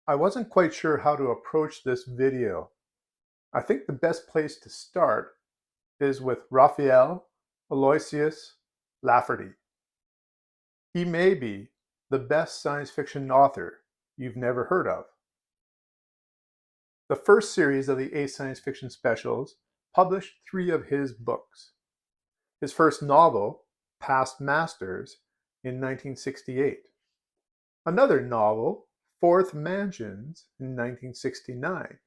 I wasn't quite sure how to approach this video. I think the best place to start is with Raphael Aloysius Lafferty. He may be the best science fiction author you've never heard of. The first series of the A Science Fiction Specials published 3 of his books. His first novel, Past Masters, in 1968. Another novel, Fourth Mansions, in 1969.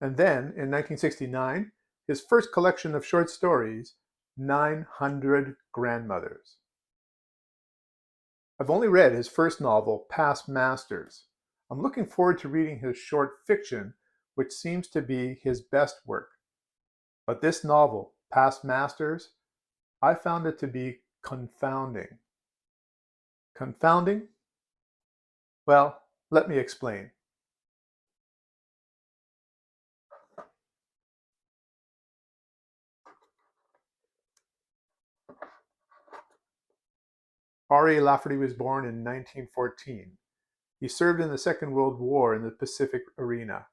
And then, in 1969, his first collection of short stories, 900 Grandmothers. I've only read his first novel, Past Masters. I'm looking forward to reading his short fiction, which seems to be his best work. But this novel, Past Masters, I found it to be confounding. Confounding? Well, let me explain. R.A. Lafferty was born in 1914. He served in the Second World War in the Pacific arena.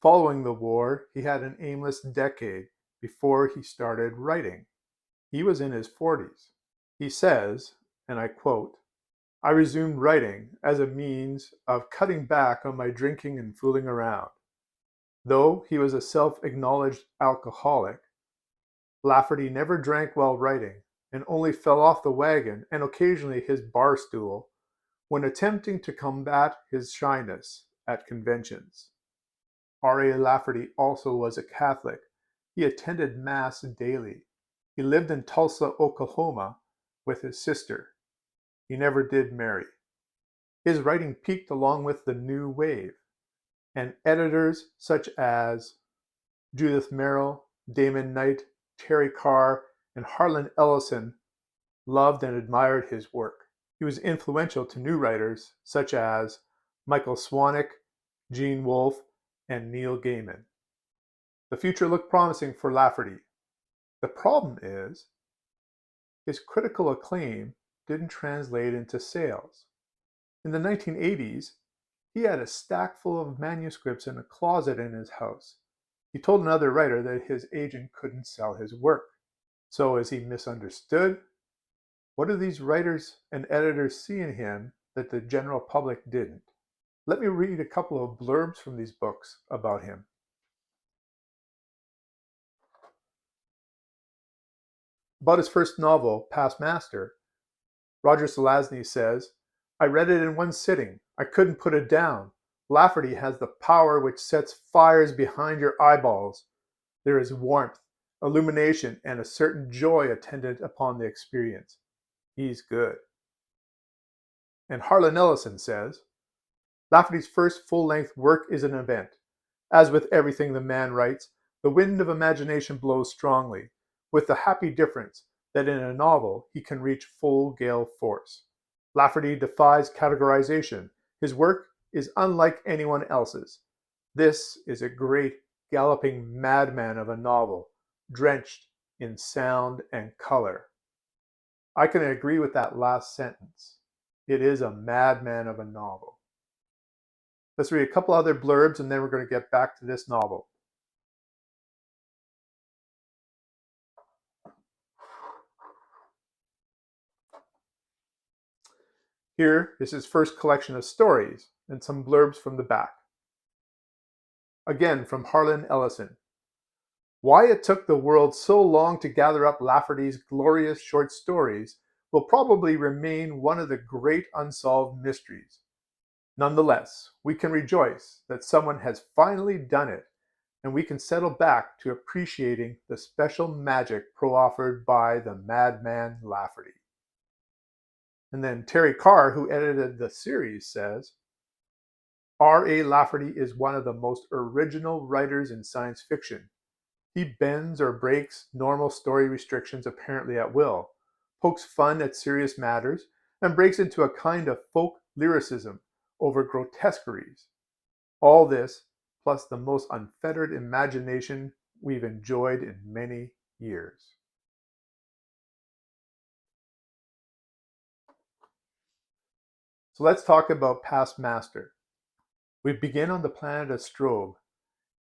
Following the war, he had an aimless decade before he started writing. He was in his 40s. He says, and I quote, "I resumed writing as a means of cutting back on my drinking and fooling around." Though he was a self-acknowledged alcoholic, Lafferty never drank while writing and only fell off the wagon and occasionally his bar stool when attempting to combat his shyness at conventions. R.A. Lafferty also was a Catholic. He attended Mass daily. He lived in Tulsa, Oklahoma with his sister. He never did marry. His writing peaked along with the New Wave, and editors such as Judith Merrill, Damon Knight, Terry Carr, and Harlan Ellison loved and admired his work. He was influential to new writers such as Michael Swanwick, Gene Wolfe, and Neil Gaiman. The future looked promising for Lafferty. The problem is, his critical acclaim didn't translate into sales. In the 1980s, he had a stack full of manuscripts in a closet in his house. He told another writer that his agent couldn't sell his work. So is he misunderstood? What do these writers and editors see in him that the general public didn't? Let me read a couple of blurbs from these books about him. About his first novel, Past Master, Roger Zelazny says, "I read it in one sitting. I couldn't put it down. Lafferty has the power which sets fires behind your eyeballs. There is warmth, illumination, and a certain joy attendant upon the experience. He's good." And Harlan Ellison says, "Lafferty's first full-length work is an event. As with everything the man writes, the wind of imagination blows strongly, with the happy difference that in a novel he can reach full gale force. Lafferty defies categorization. His work is unlike anyone else's. This is a great galloping madman of a novel, drenched in sound and color." I can agree with that last sentence. It is a madman of a novel. Let's read a couple other blurbs and then we're going to get back to this novel. Here is his first collection of stories and some blurbs from the back. Again from Harlan Ellison. "Why it took the world so long to gather up Lafferty's glorious short stories will probably remain one of the great unsolved mysteries. Nonetheless, we can rejoice that someone has finally done it, and we can settle back to appreciating the special magic proffered by the madman Lafferty." And then Terry Carr, who edited the series, says, "R.A. Lafferty is one of the most original writers in science fiction. He bends or breaks normal story restrictions apparently at will, pokes fun at serious matters, and breaks into a kind of folk lyricism over grotesqueries. All this, plus the most unfettered imagination we've enjoyed in many years." So let's talk about Past Master. We begin on the planet Astrobe.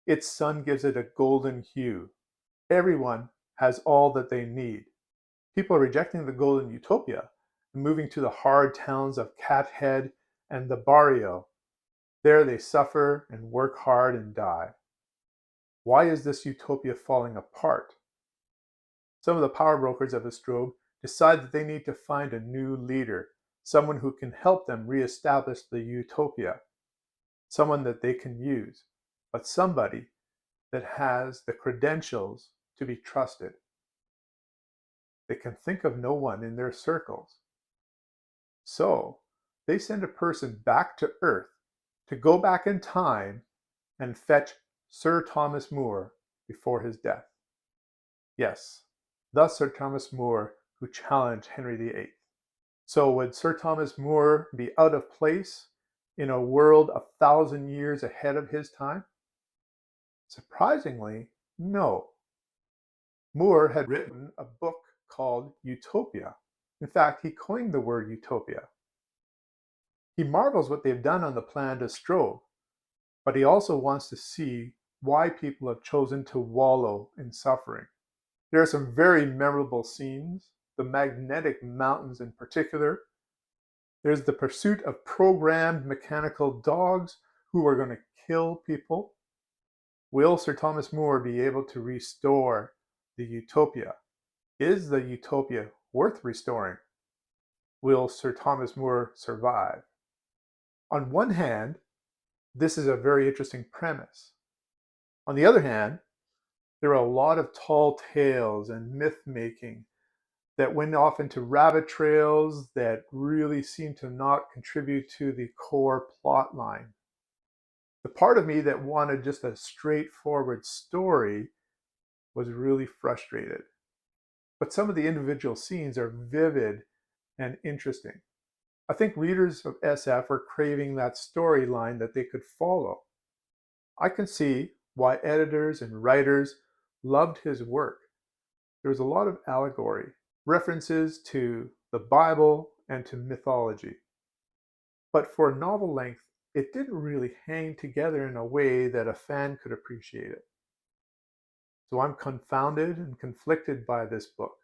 Its sun gives it a golden hue. Everyone has all that they need. People are rejecting the golden utopia and moving to the hard towns of Cathead and the barrio. There they suffer and work hard and die. Why is this utopia falling apart? Some of the power brokers of Astrobe decide that they need to find a new leader, someone who can help them reestablish the utopia, someone that they can use, but somebody that has the credentials to be trusted. They can think of no one in their circles. So they send a person back to Earth to go back in time and fetch Sir Thomas More before his death. Yes, thus Sir Thomas More, who challenged Henry VIII. So would Sir Thomas More be out of place in a world 1,000 years ahead of his time? Surprisingly, no. More had written a book called Utopia. In fact, he coined the word utopia. He marvels what they've done on the planet Astrobe, but he also wants to see why people have chosen to wallow in suffering. There are some very memorable scenes, the magnetic mountains in particular. There's the pursuit of programmed mechanical dogs who are going to kill people. Will Sir Thomas More be able to restore the utopia? Is the utopia worth restoring? Will Sir Thomas More survive? On one hand, this is a very interesting premise. On the other hand, there are a lot of tall tales and myth-making that went off into rabbit trails that really seem to not contribute to the core plot line. The part of me that wanted just a straightforward story was really frustrated. But some of the individual scenes are vivid and interesting. I think readers of SF are craving that storyline that they could follow. I can see why editors and writers loved his work. There was a lot of allegory, references to the Bible and to mythology. But for novel length, it didn't really hang together in a way that a fan could appreciate it. So I'm confounded and conflicted by this book.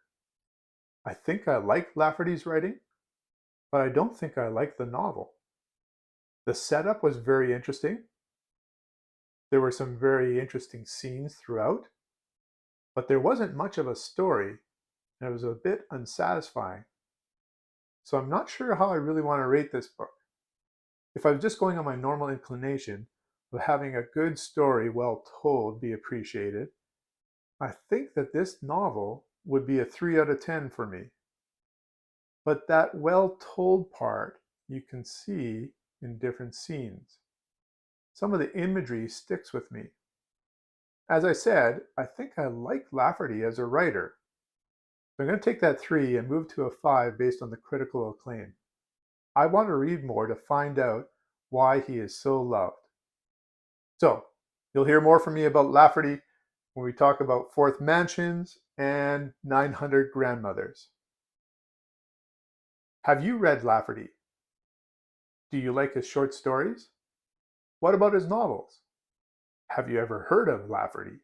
I think I like Lafferty's writing, but I don't think I like the novel. The setup was very interesting. There were some very interesting scenes throughout, but there wasn't much of a story, and it was a bit unsatisfying. So I'm not sure how I really want to rate this book. If I was just going on my normal inclination of having a good story well told be appreciated, I think that this novel would be a 3 out of 10 for me. But that well told part you can see in different scenes. Some of the imagery sticks with me. As I said, I think I like Lafferty as a writer. So I'm going to take that 3 and move to a 5 based on the critical acclaim. I want to read more to find out why he is so loved. So, you'll hear more from me about Lafferty when we talk about Fourth Mansions and 900 Grandmothers. Have you read Lafferty? Do you like his short stories? What about his novels? Have you ever heard of Lafferty?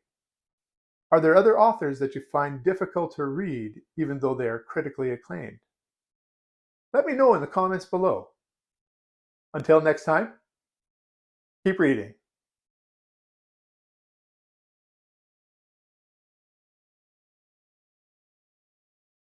Are there other authors that you find difficult to read even though they are critically acclaimed? Let me know in the comments below. Until next time, keep reading.